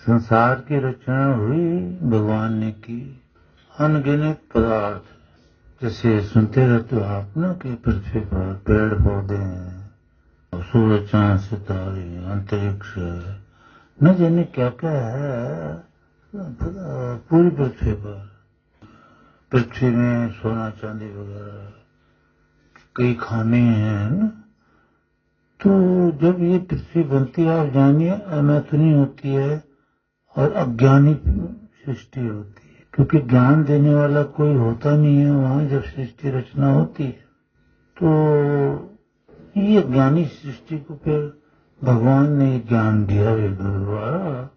संसार की रचना हुई भगवान ने की। अनगिनत पदार्थ, जैसे सुनते रहते हो आप ना कि पृथ्वी पर पेड़ पौधे हैं, सूरज चांद सितारे, अंतरिक्ष, न जाने क्या क्या है पूरी पृथ्वी पर। पृथ्वी में सोना चांदी वगैरह कई खाने हैं ना। तो जब ये पृथ्वी बनती है, आप जानिए अमैथुनी होती है और अज्ञानी सृष्टि होती है, क्योंकि ज्ञान देने वाला कोई होता नहीं है वहां जब सृष्टि रचना होती है। तो ये ज्ञानी सृष्टि को फिर भगवान ने ज्ञान दिया वेदों द्वारा।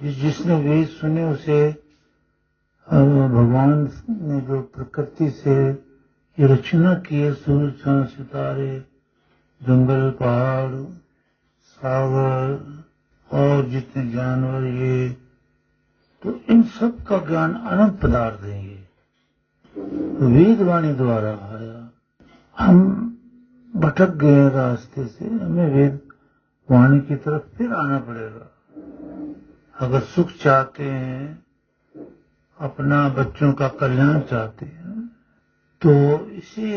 जिसने वेद सुने उसे भगवान ने जो प्रकृति से ये रचना की है, सूरज चांद सितारे, जंगल पहाड़ सागर और जितने जानवर, ये तो इन सब का ज्ञान अनंत पदार्थ है। ये वेद वाणी द्वारा आया। हम भटक गए रास्ते से, हमें वेद वाणी की तरफ फिर आना पड़ेगा। अगर सुख चाहते हैं, अपना बच्चों का कल्याण चाहते हैं, तो इसी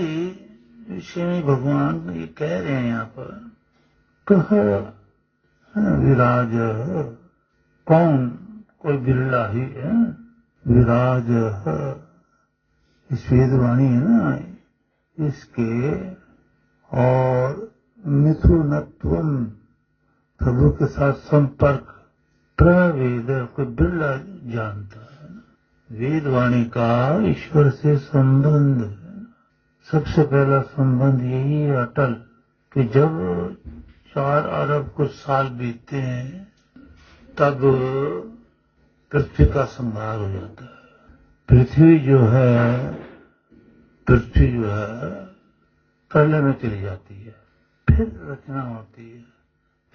विषय में भगवान ये कह रहे हैं यहाँ पर, कह विराज, कौन, कोई बिरला ही है। विराज इस वेदवाणी है ना इसके, और मिथुनत्वम, प्रभु के साथ संपर्क, प्रवेद, कोई बिरला जानता है ना। वेदवाणी का ईश्वर से संबंध है। सबसे पहला संबंध यही है अटल, कि जब 4 अरब कुछ साल बीतते हैं तब पृथ्वी का संहार हो जाता है। पृथ्वी जो है प्रलय में चली जाती है, फिर रचना होती है,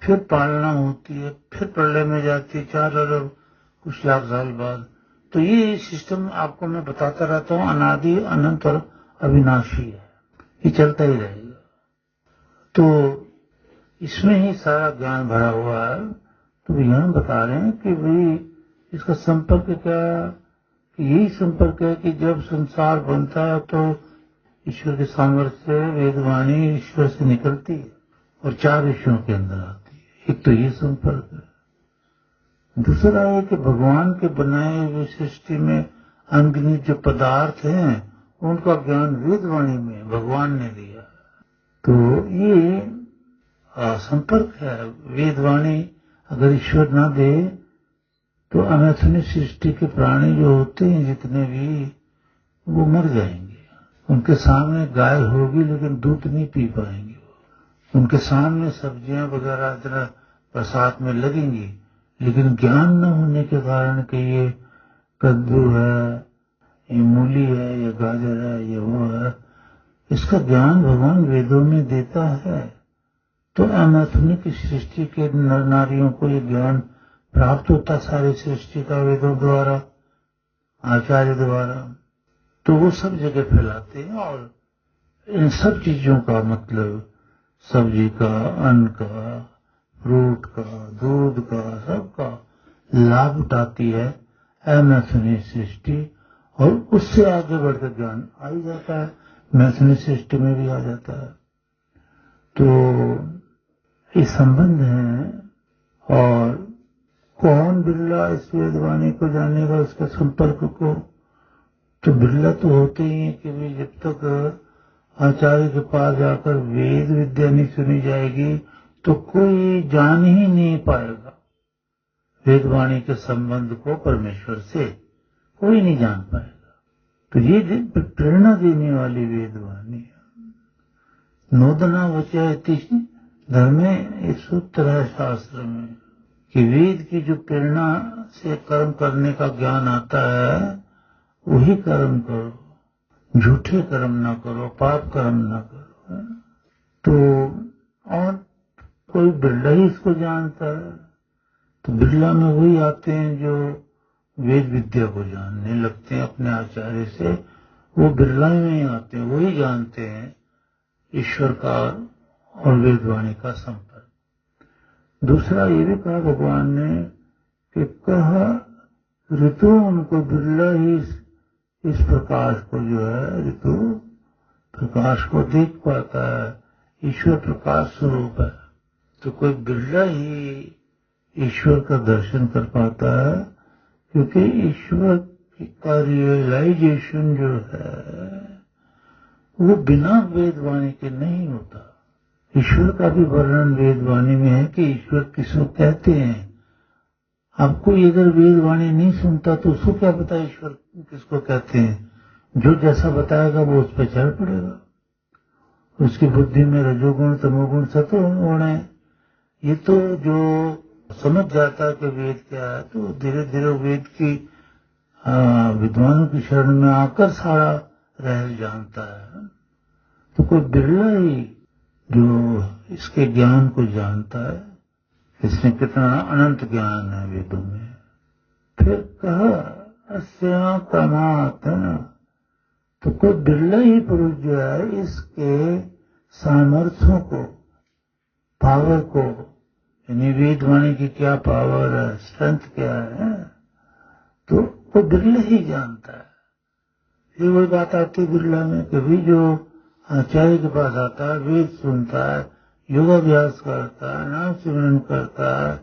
फिर पालना होती है, फिर प्रलय में जाती है 4 अरब कुछ लाख साल बाद। तो ये सिस्टम आपको मैं बताता रहता हूँ, अनादि अनंत और अविनाशी है, ये चलता ही रहेगा। तो इसमें ही सारा ज्ञान भरा हुआ है। तो यहाँ बता रहे हैं कि भाई इसका संपर्क क्या है, कि यही संपर्क है कि जब संसार बनता है तो ईश्वर के सामर्थ्य से वेदवाणी ईश्वर से निकलती है और 4 विषयों के अंदर आती है। एक तो ये संपर्क है। दूसरा है कि भगवान के बनाए हुए सृष्टि में अनगिनत जो पदार्थ हैं उनका ज्ञान वेदवाणी में भगवान ने दिया। तो ये संपर्क है। वेदवाणी अगर ईश्वर ना दे तो अनैथनी सृष्टि के प्राणी जो होते हैं जितने भी, वो मर जाएंगे। उनके सामने गाय होगी लेकिन दूध नहीं पी पाएंगे। उनके सामने सब्जियां वगैरह इतना प्रसाद में लगेंगी, लेकिन ज्ञान न होने के कारण कि ये कद्दू है, ये मूली है, ये गाजर है, ये वो है, इसका ज्ञान भगवान वेदों में देता है। तो अनैथनी की सृष्टि के नर नारियों को ये ज्ञान प्राप्त होता सारी सृष्टि का वेदों द्वारा, आचार्य द्वारा। तो वो सब जगह फैलाते हैं और इन सब चीजों का मतलब सब्जी का, अन्न का, फ्रूट का, दूध का, सबका लाभ उठाती है अमैथुनी सृष्टि। और उससे आगे बढ़कर ज्ञान आ ही जाता है, मैथुनी सृष्टि में भी आ जाता है। तो ये संबंध है। और कौन बिरला इस वेदवाणी को जानेगा, उसके संपर्क को? तो बिरला तो होते ही है कि भी जब तक आचार्य के पास जाकर वेद विद्या नहीं सुनी जाएगी तो कोई जान ही नहीं पाएगा वेदवाणी के संबंध को परमेश्वर से, कोई नहीं जान पाएगा। तो ये प्रेरणा देने वाली वेदवाणी है। नोदना वचयति धर्मे, एक सूत्र है शास्त्र में कि वेद की जो प्रेरणा से कर्म करने का ज्ञान आता है वही कर्म करो, झूठे कर्म ना करो, पाप कर्म ना करो। तो और कोई बिरला ही इसको जानता है। तो बिरला में वही आते हैं जो वेद विद्या को जानने लगते हैं अपने आचार्य से, वो बिरला में ही आते हैं, वही जानते हैं ईश्वर का और वेदवाणी का संपर्क। दूसरा ये भी कहा भगवान ने कि कहा ऋतु उनको बिरला ही इस प्रकाश को जो है ऋतु प्रकाश को देख पाता है। ईश्वर प्रकाश स्वरूप है, तो कोई बिरला ही ईश्वर का दर्शन कर पाता है, क्योंकि ईश्वर का रियलाइजेशन जो है वो बिना वेदवाणी के नहीं होता। ईश्वर का भी वर्णन वेदवाणी में है कि ईश्वर किसको कहते हैं। आपको अगर वेदवाणी नहीं सुनता तो उसको क्या पता ईश्वर किसको कहते हैं। जो जैसा बताएगा वो उस पर चढ़ पड़ेगा। उसकी बुद्धि में रजोगुण तमोगुण सतोगुण है। ये तो जो समझ जाता है कि वेद क्या है, तो धीरे धीरे वेद की विद्वानों की शरण में आकर सारा रहस्य जानता है। तो कोई बिरला ही जो इसके ज्ञान को जानता है। इसमें कितना अनंत ज्ञान है वेदों में। फिर कहा अस्या प्रमातन, तो कोई बिरला ही पुरुष जो है इसके सामर्थ्यों को, पावर को, यानी वेदवाणी की क्या पावर है, स्ट्रेंथ क्या है, तो वो बिरला ही जानता है। ये वही बात आती है बिरला में, कभी जो आचार्य के पास आता है, वेद सुनता है, योगाभ्यास करता है, नाम सिमरन करता है,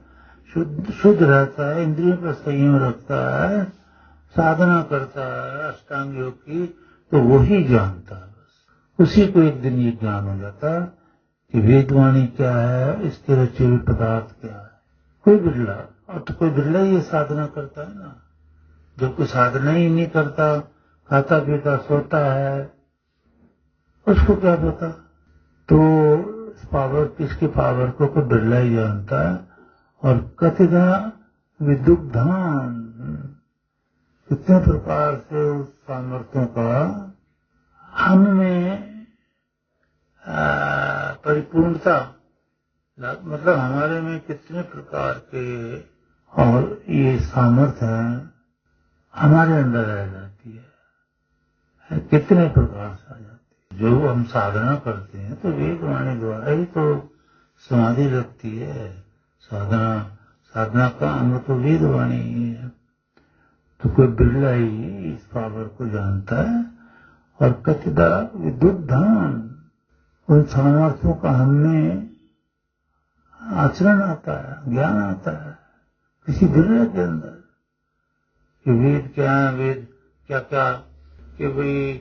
शुद्ध रहता है, इंद्रियों पर संयम रखता है, साधना करता है अष्टांग योग की, तो वही जानता है। बस उसी को एक दिन ये ज्ञान हो जाता है कि वेदवाणी क्या है, इसके रचे हुए पदार्थ क्या है। कोई बिरला, और तो कोई बिरला ये साधना करता है ना। जब कोई साधना ही नहीं करता, खाता पीता सोता है, उसको क्या पता। तो इस पावर, किसकी पावर को कोई बिरला ही जानता है। और कथिता विदुग्धान, कितने प्रकार से उस सामर्थ्यों का हम में परिपूर्णता, मतलब हमारे में कितने प्रकार के और ये सामर्थ्य है हमारे अंदर रह जाती है, कितने प्रकार से आ जाती है। जो हम साधना करते हैं तो वेदवाणी द्वारा ही तो समाधि लगती है। साधना का अंग तो वेदवाणी ही है। तो कोई बिरला ही इस पावर को जानता है। और कथिता विदुग्धान, उन सामर्थ्यों का हमें आचरण आता है, ज्ञान आता है किसी बिरला के अंदर कि वेद क्या है, वेद क्या क्या, कि भाई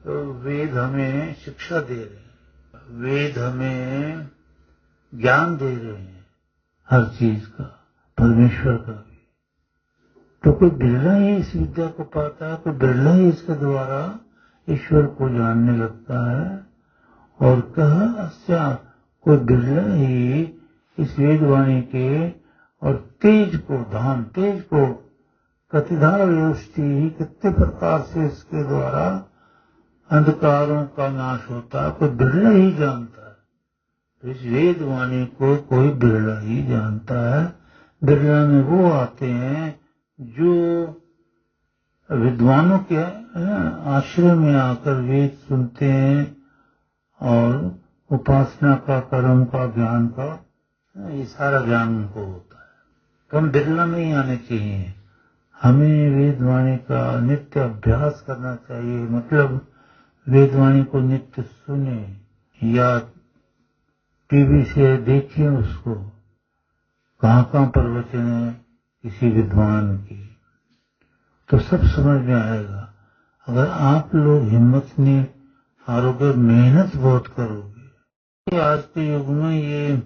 तो वेद हमें शिक्षा दे रहे हैं, वेद हमें ज्ञान दे रहे हैं हर चीज का, परमेश्वर का भी। तो कोई बिरला ही इस विद्या को पाता है, कोई बिरला ही इसके द्वारा ईश्वर को जानने लगता है। और कहा अच्छा, कोई बिरला ही इस वेदवाणी के और तेज को, धाम तेज को, कतिधा व्यवस्थी, कितने प्रकार से इसके द्वारा अंधकारों का नाश होता है, कोई बिरला ही जानता है। तो इस वेदवाणी को कोई बिरला ही जानता है। बिरला में वो आते हैं जो विद्वानों के आश्रय में आकर वेद सुनते हैं और उपासना का, कर्म का, ज्ञान का, ये सारा ज्ञान उनको होता है। तो हम बिरला में ही आने चाहिए। हमें वेदवाणी का नित्य अभ्यास करना चाहिए, मतलब वेदवाणी को नित्य सुने या टीवी से देखिए उसको, कहाँ प्रवचन है किसी विद्वान की, तो सब समझ में आएगा। अगर आप लोग हिम्मत नहीं हारोगे, मेहनत बहुत करोगे। आज के युग में ये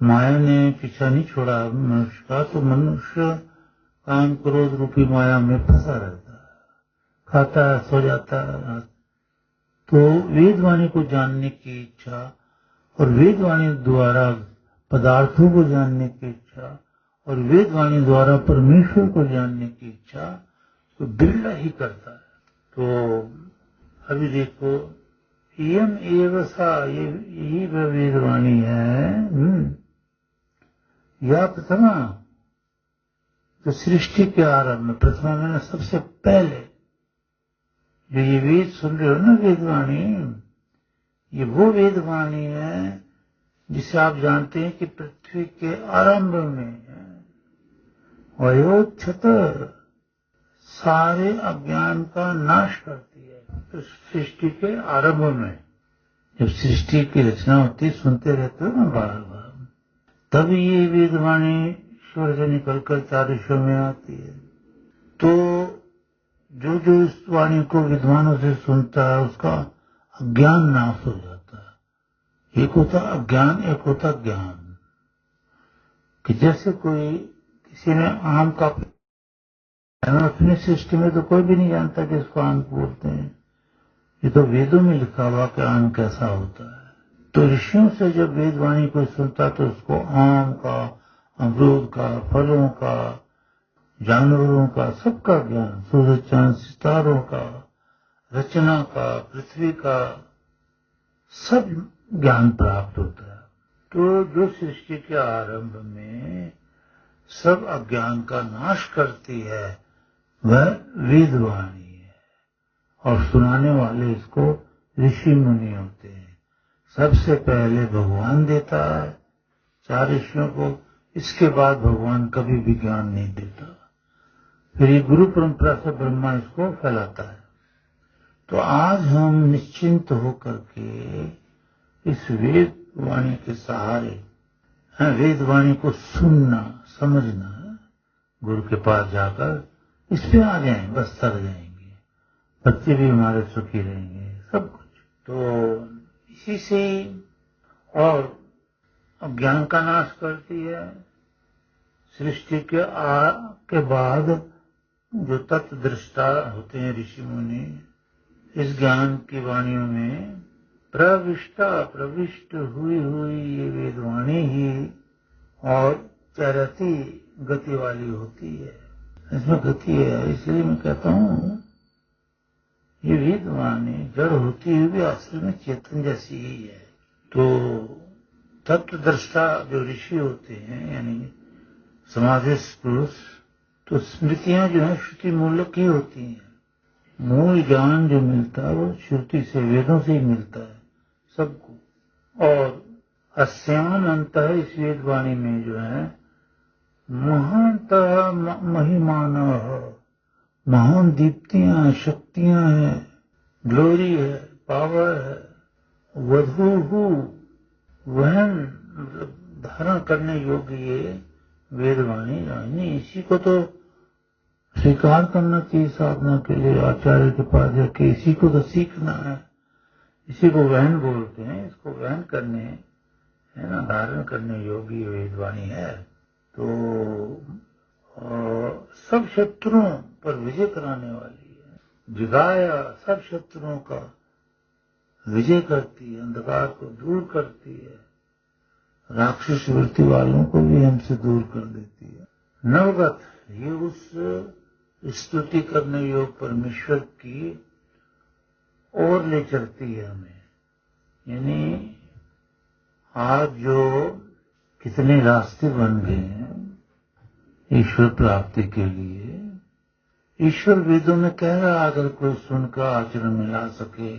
माया ने पीछा नहीं छोड़ा मनुष्य का, तो मनुष्य काम क्रोध रूपी माया में फंसा रहता है, खाता है, सो जाता है। तो वेदवाणी को जानने की इच्छा और वेदवाणी द्वारा पदार्थों को जानने की इच्छा और वेदवाणी द्वारा परमेश्वर को जानने की इच्छा तो बिरला ही करता है। तो अभी देखो, इयम एव सा, यही वह वेदवाणी है या प्रथमा, तो सृष्टि के आरंभ में, प्रथमा मैंने सबसे पहले, जो ये वेद सुन रहे हो ना वेदवाणी, ये वो वेदवाणी है जिसे आप जानते हैं कि पृथ्वी के आरंभ में वयोच्छत, सारे अज्ञान का नाश करती है। तो सृष्टि के आरंभ में जब सृष्टि की रचना होती है, सुनते रहते हो ना बार बार, तब ये वेदवाणी ईश्वर से निकलकर चार ईश्वर में आती है। तो जो जो इस वाणी को विद्वानों से सुनता है उसका अज्ञान नाश हो जाता है। एक होता अज्ञान, एक होता ज्ञान। कि जैसे कोई किसी ने आम का, अपनी सृष्टि में तो कोई भी नहीं जानता कि इसको आम बोलते हैं, ये तो वेदों में लिखा हुआ कि आम कैसा होता है। तो ऋषियों से जब वेदवाणी को सुनता तो उसको आम का, अमरूद का, फलों का, जानवरों का, सबका ज्ञान, सूरज चांद सितारों का, रचना का, पृथ्वी का, सब ज्ञान प्राप्त होता है। तो जो सृष्टि के आरंभ में सब अज्ञान का नाश करती है वह वेदवाणी है, और सुनाने वाले इसको ऋषि मुनि होते हैं। सबसे पहले भगवान देता है चार ऋषियों को, इसके बाद भगवान कभी भी ज्ञान नहीं देता। फिर ये गुरु परंपरा से ब्रह्मा इसको फैलाता है। तो आज हम निश्चिंत होकर के इस वेद वाणी के सहारे, वेद वाणी को सुनना, समझना, गुरु के पास जाकर इस पे आ जाएं, बस तर जाएंगे, बच्चे भी हमारे सुखी रहेंगे, सब कुछ। तो इसी से, और अज्ञान का नाश करती है। सृष्टि के बाद जो तत्वदृष्टा होते हैं ऋषि मुनि, इस ज्ञान की वाणियों में प्रविष्ट हुई ये वेदवाणी ही और चरती गति वाली होती है। इसमें गति है, इसलिए मैं कहता हूँ ये वेदवाणी जड़ होती हुई भी असल में चेतन जैसी ही है। तो तत्वदृष्टा जो ऋषि होते हैं, यानी समाधिस्थ पुरुष, तो स्मृतियां जो है श्रुति मूलक ही होती हैं। मूल ज्ञान जो मिलता है वो श्रुति से, वेदों से ही मिलता है सबको। और अस्याम अंत इस वेदवाणी में जो है महानतः महिमान, महान दीप्तियां हैं, शक्तियां हैं, ग्लोरी है, पावर है। वधू वहन, मतलब धारण करने योग्य ये वेदवाणी यानी इसी को तो स्वीकार करना चाहिए साधना के लिए, आचार्य के पास जाके इसी को तो सीखना है। इसी को वहन बोलते हैं, इसको वहन करने, है ना, धारण करने योग्य वेदवाणी है। तो सब शत्रुओं पर विजय कराने वाली है। जिगाया सब शत्रुओं का विजय करती है, अंधकार को दूर करती है, राक्षस वृत्ति वालों को भी हमसे दूर कर देती है। नवगत, ये उस स्तुति करने योग परमेश्वर की ओर ले चलती है हमें। यानी आज जो कितने रास्ते बन गए हैं ईश्वर प्राप्ति के लिए, ईश्वर वेदों में कह रहा अगर कोई सुनकर आचरण में ला सके,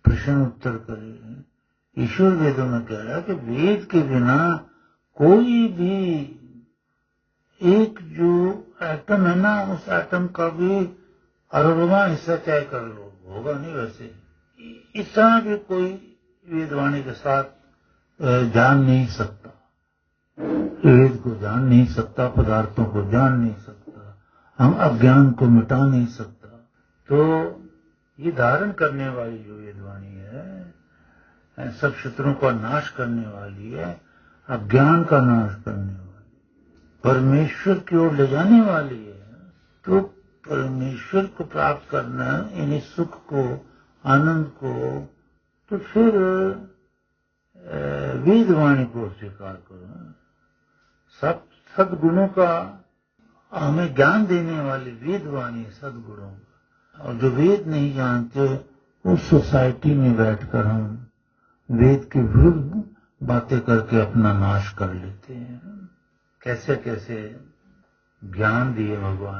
प्रश्न उत्तर करे। ईश्वर वेदों में कह रहा है कि वेद के बिना कोई भी एक जो एटम है ना, उस एटम का भी अरबवां हिस्सा तय कर लो, होगा नहीं। वैसे इतना भी कोई वेदवाणी के साथ जान नहीं सकता, वेद को जान नहीं सकता, पदार्थों को जान नहीं सकता, हम अज्ञान को मिटा नहीं सकता। तो ये धारण करने वाली जो वेदवाणी है, सब शत्रुओं का नाश करने वाली है, अज्ञान का नाश करने वाली, परमेश्वर की ओर ले जाने वाली है। तो परमेश्वर को प्राप्त करना, यानी सुख को, आनंद को, तो फिर वेदवाणी को स्वीकार करो। सब सद्गुणों का हमें ज्ञान देने वाली वेदवाणी सद्गुणों का। और जो वेद नहीं जानते उस सोसाइटी में बैठकर हम वेद के विरुद्ध बातें करके अपना नाश कर लेते हैं। कैसे कैसे ज्ञान दिए भगवान।